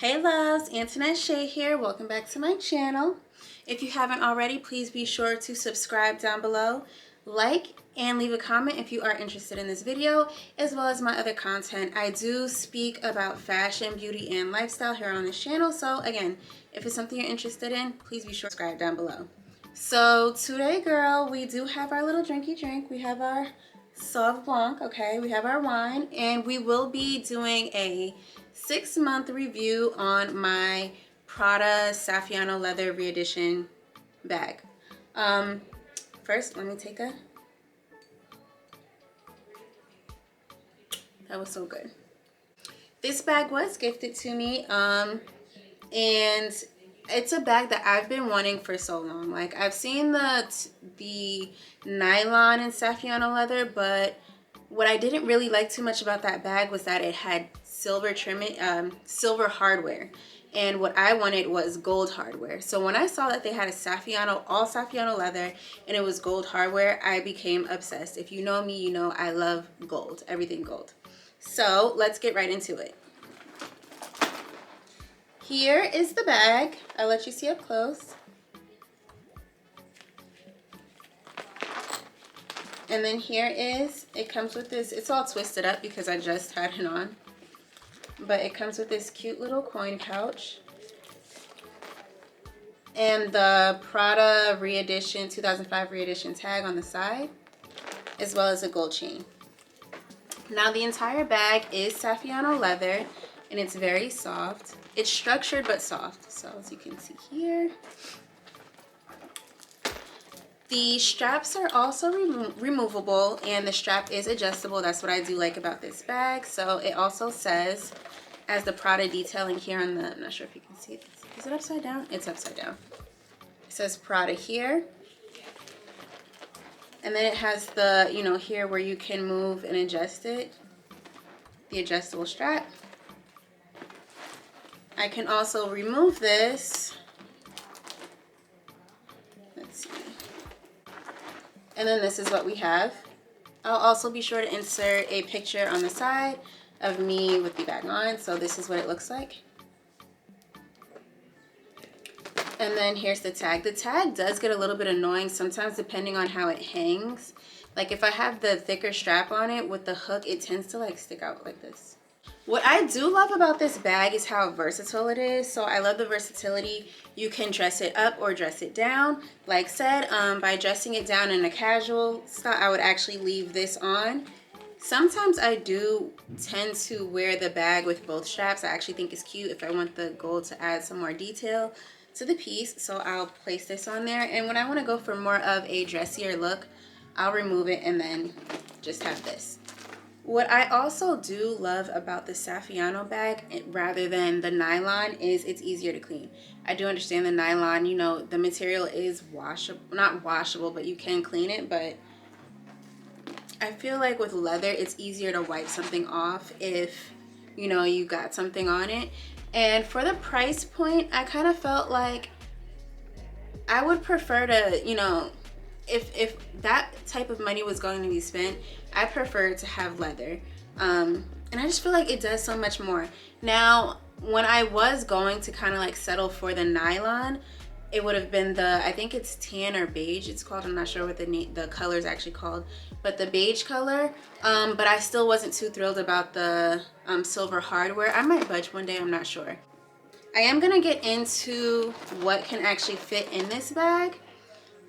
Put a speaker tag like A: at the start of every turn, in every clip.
A: Hey loves, Antonette Shay here. Welcome back to my channel. If you haven't already, please be sure to subscribe down below, like, and leave a comment if you are interested in this video, as well as my other content. I do speak about fashion, beauty, and lifestyle here on this channel. So again, if it's something you're interested in, please be sure to subscribe down below. So today, girl, we do have our little drinky drink. We have our Sauv Blanc, okay? We have our wine, and we will be doing a 6-month review on my Prada Saffiano leather re-edition bag. First, let me take a... That was so good. This bag was gifted to me, and it's a bag that I've been wanting for so long. Like, I've seen the nylon and Saffiano leather, but what I didn't really like too much about that bag was that it had silver trimming, silver hardware, and what I wanted was gold hardware. So when I saw that they had a Saffiano, all Saffiano leather, and it was gold hardware, I became obsessed. If you know me, you know I love gold, everything gold. So let's get right into it. Here is the bag. I'll let you see up close. And then here is, it comes with this, it's all twisted up because I just had it on. But it comes with this cute little coin pouch. And the Prada re-edition, 2005 re-edition tag on the side, as well as a gold chain. Now the entire bag is Saffiano leather, and it's very soft. It's structured but soft, so as you can see here. The straps are also removable, and the strap is adjustable. That's what I do like about this bag. So it also says, as the Prada detailing here on the, I'm not sure if you can see it. Is it upside down? It's upside down. It says Prada here. And then it has the, you know, here where you can move and adjust it. The adjustable strap. I can also remove this. Let's see. And then this is what we have. I'll also be sure to insert a picture on the side of me with the bag on. So this is what it looks like. And then here's the tag. The tag does get a little bit annoying sometimes depending on how it hangs. Like if I have the thicker strap on it with the hook, it tends to like stick out like this. What I do love about this bag is how versatile it is. So I love the versatility. You can dress it up or dress it down. Like said, by dressing it down in a casual style, I would actually leave this on. Sometimes I do tend to wear the bag with both straps. I actually think it's cute if I want the gold to add some more detail to the piece. So I'll place this on there. And when I want to go for more of a dressier look, I'll remove it and then just have this. What I also do love about the Saffiano bag rather than the nylon is it's easier to clean. I do understand the nylon, you know, the material is washable, not washable, but you can clean it. But I feel like with leather, it's easier to wipe something off if, you know, you got something on it. And for the price point, I kind of felt like I would prefer to, you know, if that type of money was going to be spent, I prefer to have leather. And I just feel like it does so much more. Now, when I was going to kind of like settle for the nylon, it would have been the, I think it's tan or beige it's called. I'm not sure what the color is actually called, but the beige color. But I still wasn't too thrilled about the silver hardware. I might budge one day, I'm not sure. I am gonna get into what can actually fit in this bag,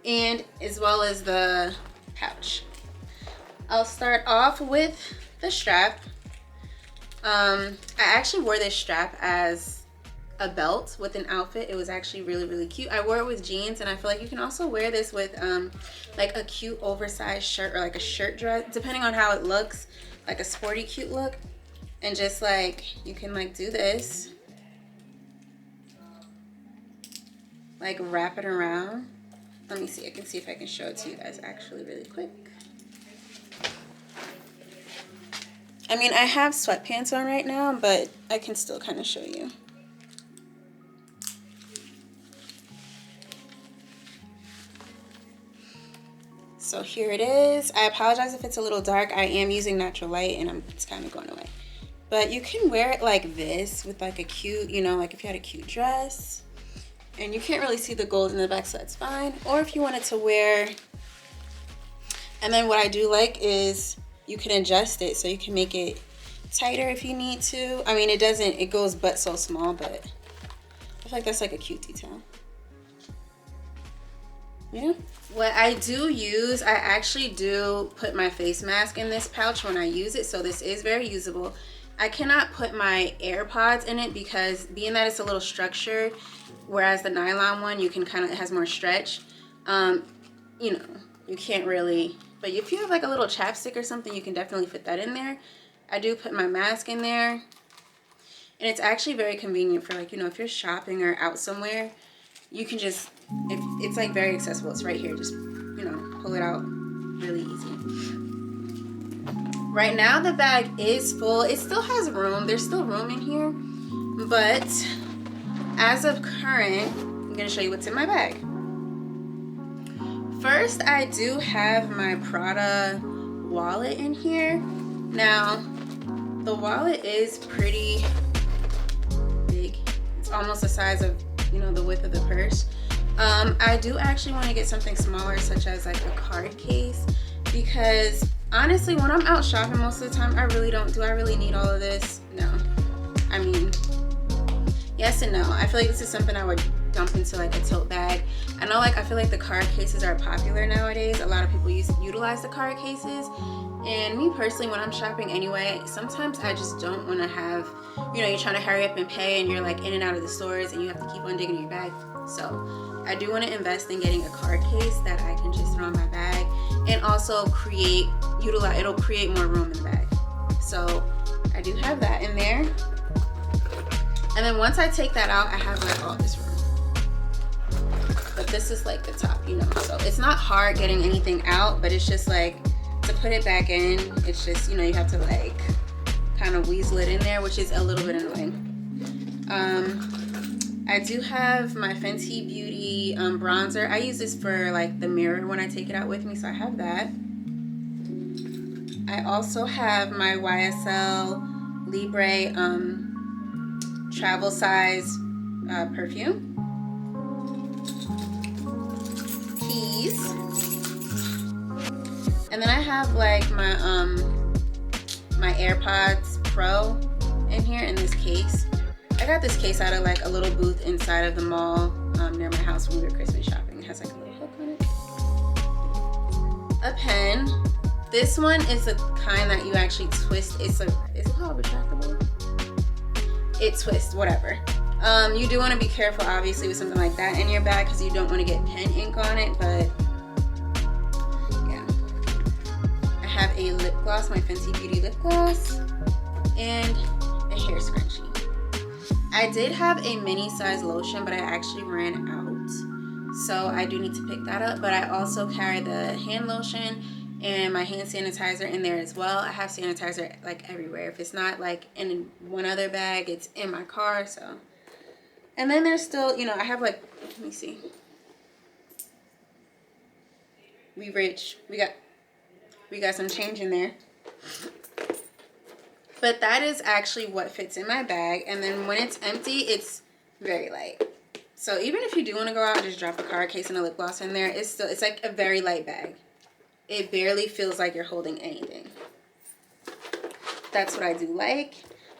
A: and as well as the pouch. I'll start off with the strap. I actually wore this strap as a belt with an outfit. It was actually really, really cute. I wore it with jeans, and I feel like you can also wear this with like a cute oversized shirt or like a shirt dress, depending on how it looks, like a sporty cute look. And just like, you can like do this, like wrap it around. Let me see, I can see if I can show it to you guys actually really quick. I mean, I have sweatpants on right now, but I can still kind of show you. So here it is. I apologize if it's a little dark. I am using natural light and it's kind of going away. But you can wear it like this with like a cute, you know, like if you had a cute dress and you can't really see the gold in the back, so that's fine. Or if you wanted to wear, and then what I do like is you can adjust it so you can make it tighter if you need to. I mean, it goes but so small, but I feel like that's like a cute detail. Yeah. What I do use, I actually do put my face mask in this pouch when I use it, so this is very usable. I cannot put my AirPods in it because being that it's a little structured, whereas the nylon one, you can it has more stretch. You know, you can't really, but if you have like a little chapstick or something, you can definitely fit that in there. I do put my mask in there, and it's actually very convenient for like, you know, if you're shopping or out somewhere, you can just, if it's like very accessible, it's right here, just, you know, pull it out really easy. Right now the bag is full. It still has room. There's still room in here, but as of current, I'm gonna show you what's in my bag. First, I do have my Prada wallet in here. Now, the wallet is pretty big. It's almost the size of, you know, the width of the purse. I do actually want to get something smaller, such as like a card case, because honestly, when I'm out shopping most of the time, do I really need all of this? No. I mean, yes and no. I feel like this is something I would dump into like a tote bag. I know, like, I feel like the card cases are popular nowadays. A lot of people utilize the card cases. And me personally, when I'm shopping anyway, sometimes I just don't want to have, you know, you're trying to hurry up and pay and you're like in and out of the stores and you have to keep on digging in your bag. So I do want to invest in getting a card case that I can just throw in my bag and also it'll create more room in the bag. So I do have that in there. And then once I take that out, I have like all this room. But this is like the top, you know, so it's not hard getting anything out, but it's just like to put it back in, it's just, you know, you have to like kind of weasel it in there, which is a little bit annoying. I do have my Fenty Beauty bronzer. I use this for like the mirror when I take it out with me, so I have that. I also have my YSL Libre travel size perfume. Keys. And then I have like my AirPods Pro in here in this case. I got this case out of like a little booth inside of the mall near my house when we were Christmas shopping. It has like a little hook on it. A pen. This one is the kind that you actually twist. Is it called retractable? It twists, whatever. You do want to be careful, obviously, with something like that in your bag because you don't want to get pen ink on it, but yeah. I have a lip gloss, my Fenty Beauty lip gloss, and a hair scrunchie. I did have a mini size lotion, but I actually ran out, so I do need to pick that up. But I also carry the hand lotion and my hand sanitizer in there as well. I have sanitizer like everywhere. If it's not like in one other bag, it's in my car. So, and then there's still, you know, I have like, let me see. We rich. We got some change in there. But that is actually what fits in my bag. And then when it's empty, it's very light. So even if you do want to go out and just drop a card case and a lip gloss in there, it's like a very light bag. It barely feels like you're holding anything. That's what I do like.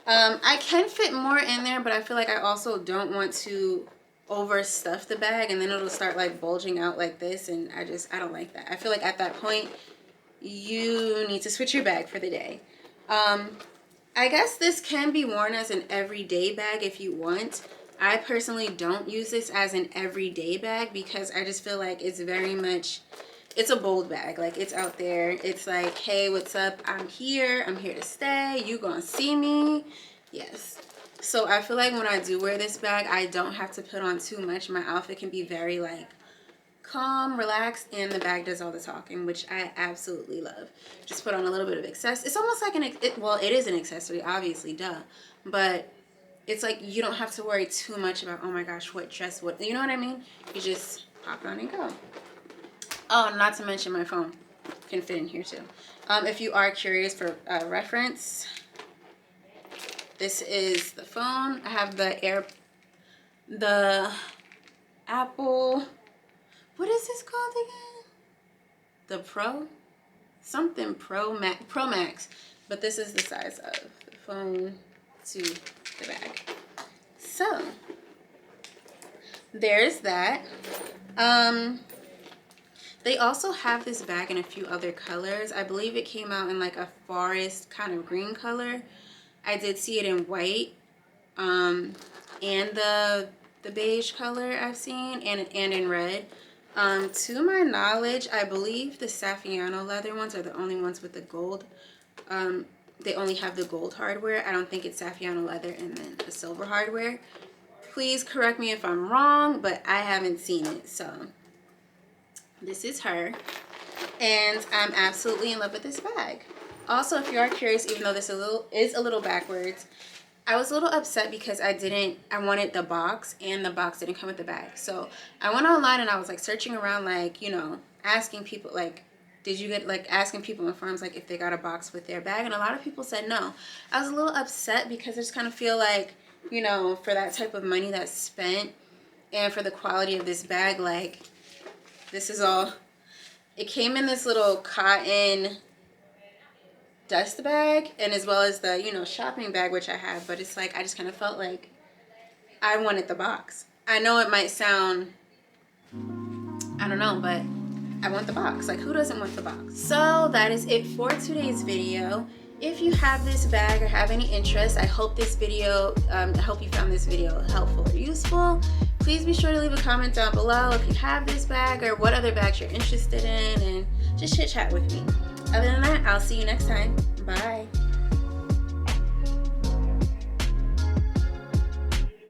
A: I can fit more in there, but I feel like I also don't want to overstuff the bag and then it'll start like bulging out like this, and I don't like that. I feel like at that point you need to switch your bag for the day. I guess this can be worn as an everyday bag if you want. I personally don't use this as an everyday bag because I just feel like it's very much, it's a bold bag. Like, it's out there. It's like, hey, what's up? I'm here to stay. You gonna see me? Yes. So I feel like when I do wear this bag, I don't have to put on too much. My outfit can be very like calm, relaxed, and the bag does all the talking, which I absolutely love. Just put on a little bit of accessory. It's almost like it is an accessory, obviously, duh. But it's like you don't have to worry too much about, oh my gosh, what dress, what, you know what I mean? You just pop on and go. Oh, not to mention my phone can fit in here too. If you are curious for reference, This is the phone. I have the Apple, what is this called again? The something Pro Max, but this is the size of the phone to the bag. So there's that. They also have this bag in a few other colors. I believe it came out in like a forest kind of green color. I did see it in white, and the beige color I've seen, and in red. To my knowledge, I believe the Saffiano leather ones are the only ones with the gold. They only have the gold hardware. I don't think it's Saffiano leather and then the silver hardware. Please correct me if I'm wrong, but I haven't seen it. So this is her, and I'm absolutely in love with this bag. Also, if you are curious, even though this is a little backwards, I was a little upset because I wanted the box, and the box didn't come with the bag. So I went online and I was like searching around, like, you know, asking people, like, did you get, like, asking people in firms, like, if they got a box with their bag, and a lot of people said no. I was a little upset because I just kind of feel like, you know, for that type of money that's spent and for the quality of this bag, like, this is all, it came in this little cotton dust bag, and as well as the, you know, shopping bag, which I have, but it's like I just kind of felt like I wanted the box. I know it might sound, I don't know, but I want the box. Like, who doesn't want the box? So that is it for today's video. If you have this bag or have any interest, I hope this video, I hope you found this video helpful or useful. Please be sure to leave a comment down below if you have this bag or what other bags you're interested in, and just chit chat with me. Other than that, I'll see you next time. Bye.